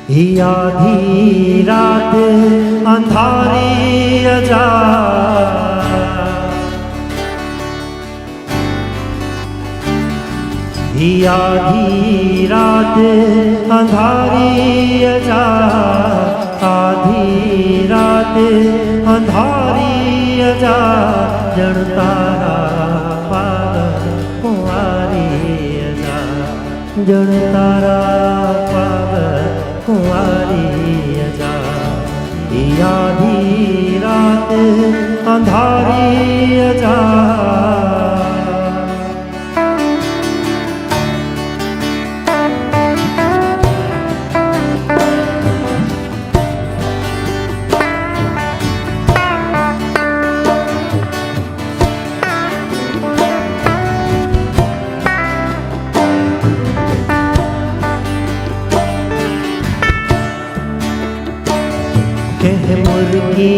ही आधी रात अंधारी अजा, ही आधी रात अंधारी अजा, आधी रात अंधारी अजा, जड़ तारा पागल कुंवारी अजा, जड़ तारा पागल कुंवारी अजा, आधी रात अंधारी अजा। कह मुर्गी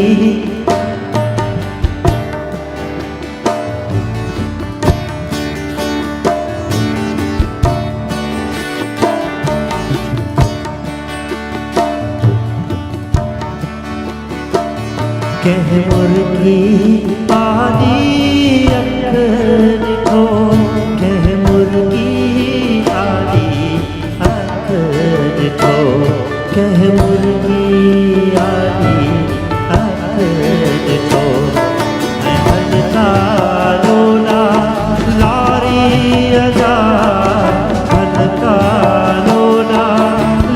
कह मुर्गी आदि अख निखो, कह मुर्गी आदि अख निखो, कह मुर्गी आदि अख निखो, मैं हल्का लोला लारी अजा, हल्का लोला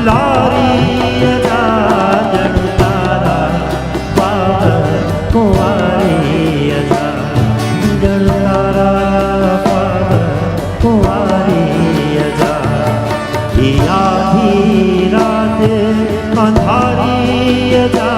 लारी अजा, जड़ तारा पागल कुंवारी अजा, जड़ तारा पागल कुंवारी अजा, आधी रात अंधारी अजा।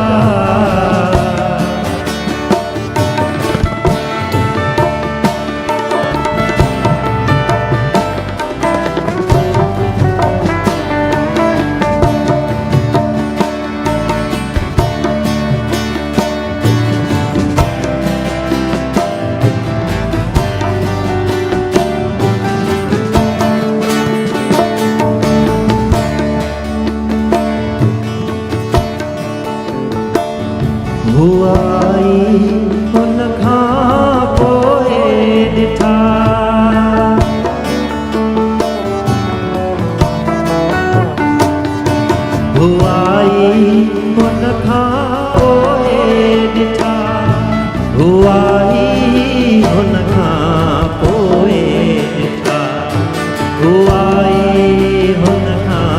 हुआई उन खां पोइ ॾिठा, हुआई उन खां पोइ ॾिठा, हुआई उन खां पोइ ॾिठा, हुआई उन खां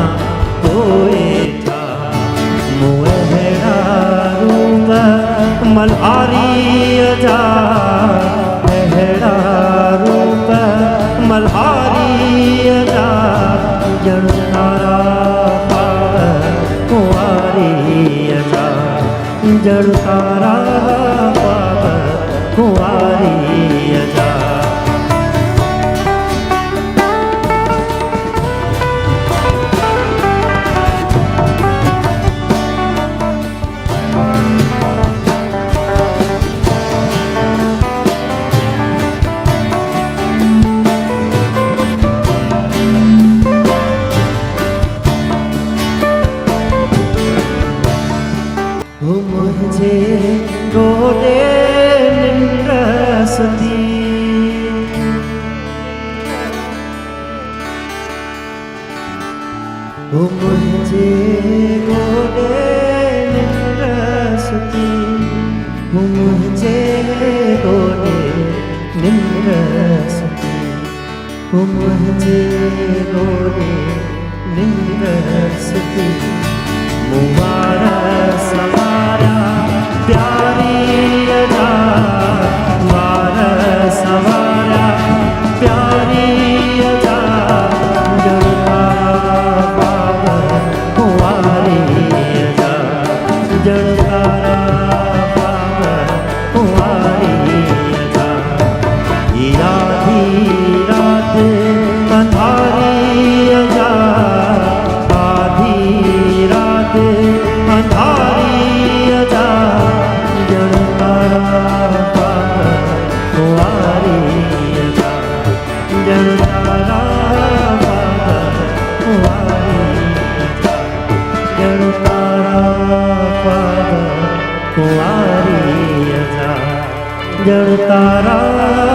पोइ ॾिठा, मूं अहिड़ा मल्हारी अजा, अहिड़ा रूप मल्हारी अजा, जड़ तारा पागल कुंवारी अजा, जड़ तारा पागल कुंवारी अजा। मुझे गोदे निंड सती, मुझे गोदे निंड सती, मुझे गोदे निंड सती, मुझे गोदे निंड सती, मुबारा सवारा प्यारी अजा, मुबारा सवारा प्यारी अजा, जड़ तारा पागल कुंवारी अजा, जड़ तारा पागल कुंवारी अजा, आधी रात अंधारी अजा, आधी रात जड़ तारा